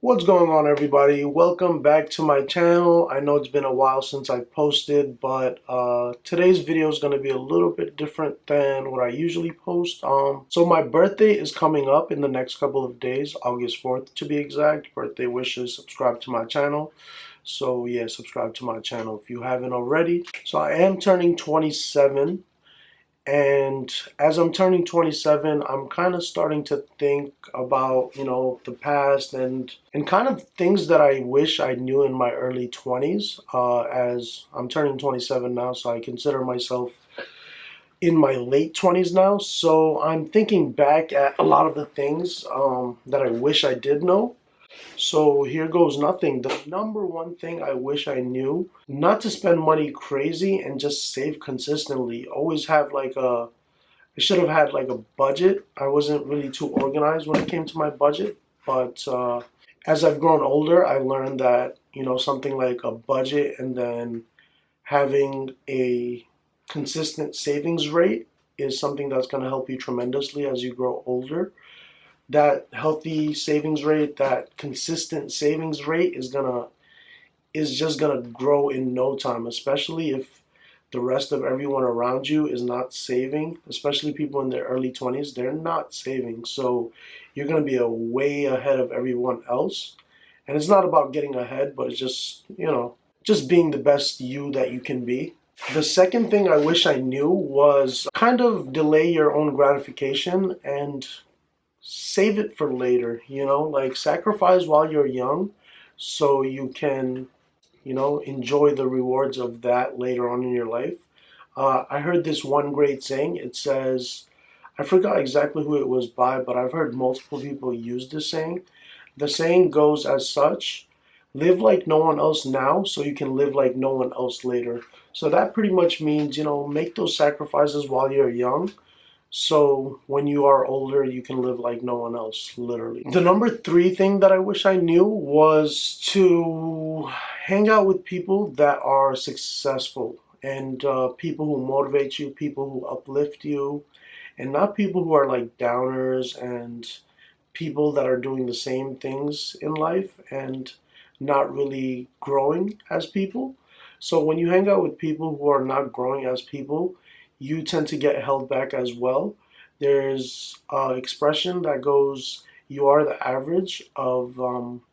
What's going on, everybody? Welcome back to my channel. I know it's been a while since I've posted, but today's video is going to be a little bit different than what I usually post. So my birthday is coming up in the next couple of days, August 4th to be exact. Birthday wishes, subscribe to my channel. So yeah, subscribe to my channel if you haven't already. So I am turning 27. And as I'm turning 27, I'm kind of starting to think about, the past and kind of things that I wish I knew in my early 20s. As I'm turning 27 now, so I consider myself in my late 20s now. So I'm thinking back at a lot of the things that I wish I did know. So here goes nothing. The number one thing I wish I knew, not to spend money crazy and just save consistently. Always have I should have had like a budget. I wasn't really too organized when it came to my budget, but as I've grown older, I learned that, something like a budget and then having a consistent savings rate is something that's going to help you tremendously as you grow older. That healthy savings rate, that consistent savings rate is just gonna grow in no time, especially if the rest of everyone around you is not saving, especially people in their early 20s, they're not saving. So you're gonna be a way ahead of everyone else. And it's not about getting ahead, but it's just, just being the best you that you can be. The second thing I wish I knew was kind of delay your own gratification and save it for later, like sacrifice while you're young so you can enjoy the rewards of that later on in your life. I heard this one great saying. It says, I forgot exactly who it was by, but I've heard multiple people use this saying. The saying goes as such: live like no one else now so you can live like no one else later. So that pretty much means, make those sacrifices while you're young so when you are older, you can live like no one else, literally. The number three thing that I wish I knew was to hang out with people that are successful and people who motivate you, people who uplift you, and not people who are like downers and people that are doing the same things in life and not really growing as people. So when you hang out with people who are not growing as people, you tend to get held back as well. There's an expression that goes, you are the average of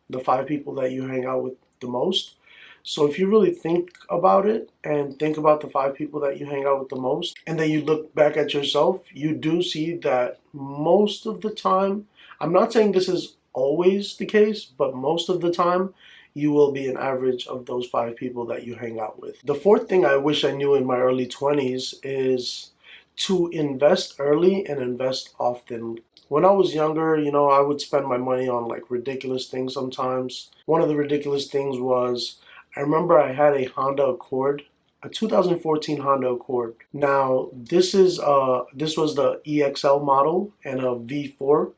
the five people that you hang out with the most. So if you really think about it and think about the five people that you hang out with the most, and then you look back at yourself, you do see that most of the time, I'm not saying this is always the case, but most of the time, you will be an average of those five people that you hang out with. The fourth thing I wish I knew in my early 20s is to invest early and invest often. When I was younger, I would spend my money on like ridiculous things sometimes. One of the ridiculous things was I remember I had a Honda Accord, a 2014 Honda Accord. Now, this was the EXL model and a V4,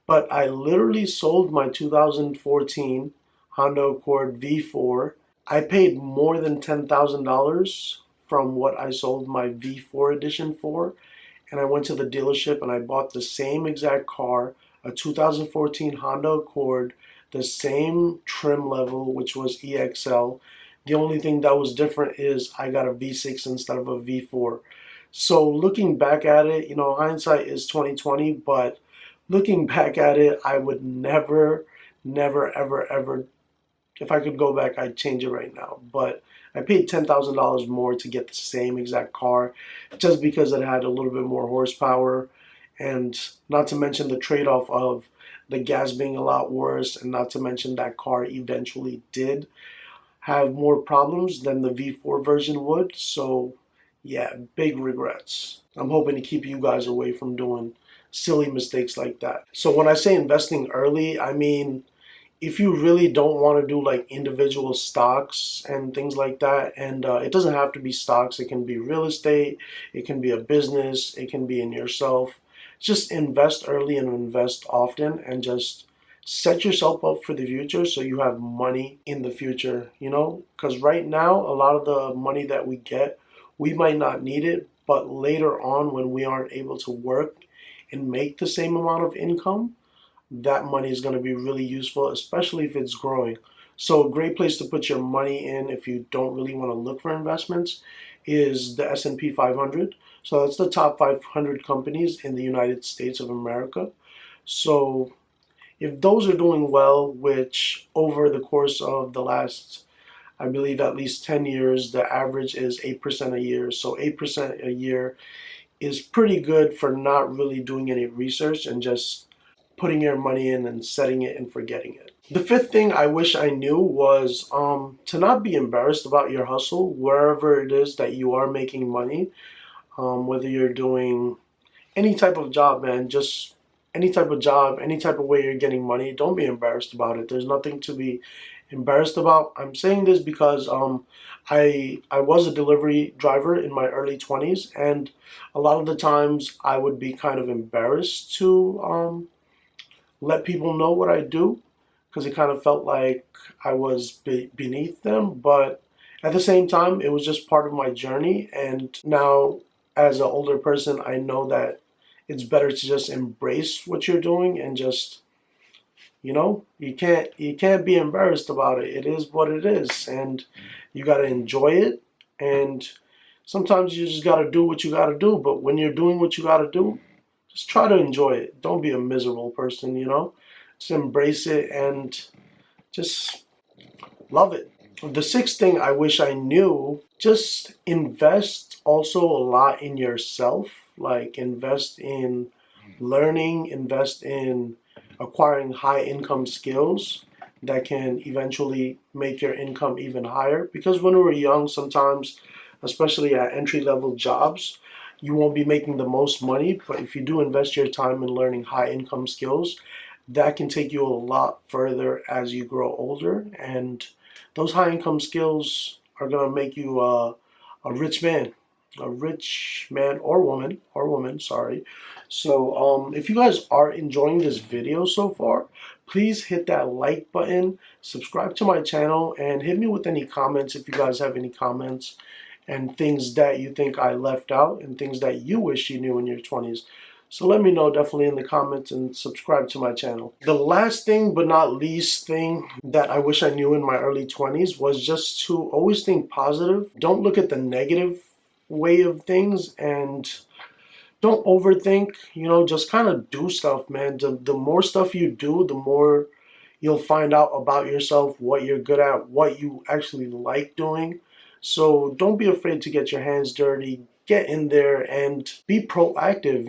but I literally sold my 2014 Honda Accord V4. I paid more than $10,000 from what I sold my V4 edition for, and I went to the dealership and I bought the same exact car, a 2014 Honda Accord, the same trim level, which was EXL. The only thing that was different is I got a V6 instead of a V4. So looking back at it, hindsight is 2020, but looking back at it, I would never, never, ever, ever, if I could go back, I'd change it right now. But I paid $10,000 more to get the same exact car just because it had a little bit more horsepower, and not to mention the trade-off of the gas being a lot worse, and not to mention that car eventually did have more problems than the V4 version would. So yeah, big regrets. I'm hoping to keep you guys away from doing silly mistakes like that. So when I say investing early, I mean if you really don't want to do like individual stocks and things like that, and it doesn't have to be stocks, it can be real estate, it can be a business, it can be in yourself. Just invest early and invest often and just set yourself up for the future so you have money in the future, because right now a lot of the money that we get, we might not need it, but later on when we aren't able to work and make the same amount of income, that money is going to be really useful, especially if it's growing. So a great place to put your money in if you don't really want to look for investments is the S&P 500. So that's the top 500 companies in the United States of America. So if those are doing well, which over the course of the last, I believe, at least 10 years, the average is 8% a year. So 8% a year is pretty good for not really doing any research and just putting your money in and setting it and forgetting it. The fifth thing I wish I knew was to not be embarrassed about your hustle wherever it is that you are making money, whether you're doing any type of job, man, just any type of job, any type of way you're getting money. Don't be embarrassed about it. There's nothing to be embarrassed about. I'm saying this because I was a delivery driver in my early 20s, and a lot of the times I would be kind of embarrassed to let people know what I do because it kind of felt like I was beneath them. But at the same time, it was just part of my journey. And now, as an older person, I know that it's better to just embrace what you're doing and just, you can't be embarrassed about it. It is what it is, and you got to enjoy it. And sometimes you just got to do what you got to do. But when you're doing what you got to do, just try to enjoy it. Don't be a miserable person. Just embrace it and just love it. The sixth thing I wish I knew, just invest also a lot in yourself. Like invest in learning, invest in acquiring high income skills that can eventually make your income even higher. Because when we're young, sometimes, especially at entry level jobs, you won't be making the most money. But if you do invest your time in learning high income skills, that can take you a lot further as you grow older. And those high income skills are going to make you a rich man, or woman, sorry. So if you guys are enjoying this video so far, please hit that like button, subscribe to my channel, and hit me with any comments if you guys have any comments and things that you think I left out and things that you wish you knew in your 20s. So let me know definitely in the comments and subscribe to my channel. The last thing but not least thing that I wish I knew in my early 20s was just to always think positive. Don't look at the negative way of things, and don't overthink. Just kind of do stuff, man. The more stuff you do, the more you'll find out about yourself, what you're good at, what you actually like doing. So don't be afraid to get your hands dirty. Get in there and be proactive.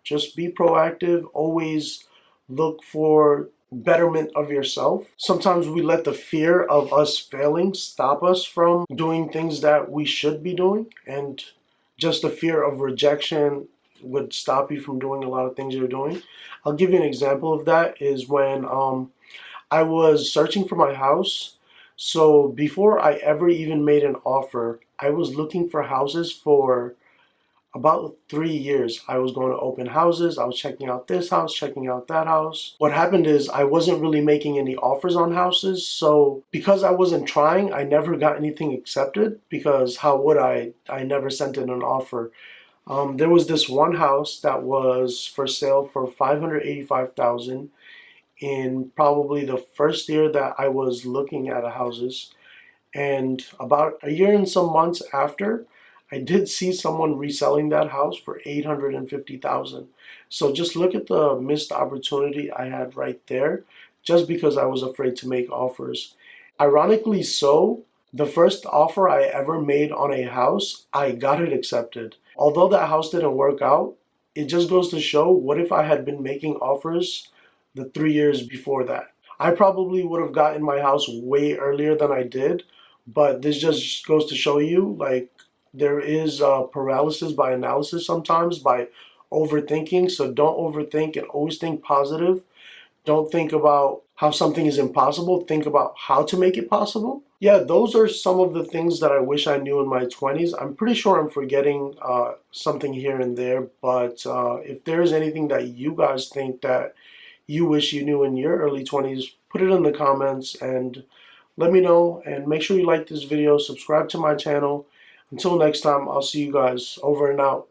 Just be proactive. Always look for betterment of yourself. Sometimes we let the fear of us failing stop us from doing things that we should be doing, and just the fear of rejection would stop you from doing a lot of things you're doing. I'll give you an example of that is when I was searching for my house. So before I ever even made an offer, I was looking for houses for about 3 years. I was going to open houses. I was checking out this house, checking out that house. What happened is I wasn't really making any offers on houses. So because I wasn't trying, I never got anything accepted, because how would I? I never sent in an offer. There was this one house that was for sale for $585,000 in probably the first year that I was looking at houses. And about a year and some months after, I did see someone reselling that house for $850,000. So just look at the missed opportunity I had right there, just because I was afraid to make offers. Ironically so, the first offer I ever made on a house, I got it accepted. Although that house didn't work out, it just goes to show, what if I had been making offers the 3 years before that? I probably would have gotten my house way earlier than I did, but this just goes to show you, like, there is paralysis by analysis sometimes, by overthinking. So don't overthink and always think positive. Don't think about how something is impossible. Think about how to make it possible. Yeah, those are some of the things that I wish I knew in my 20s. I'm pretty sure I'm forgetting something here and there, but if there is anything that you guys think that you wish you knew in your early 20s, put it in the comments and let me know. And make sure you like this video, subscribe to my channel. Until next time, I'll see you guys. Over and out.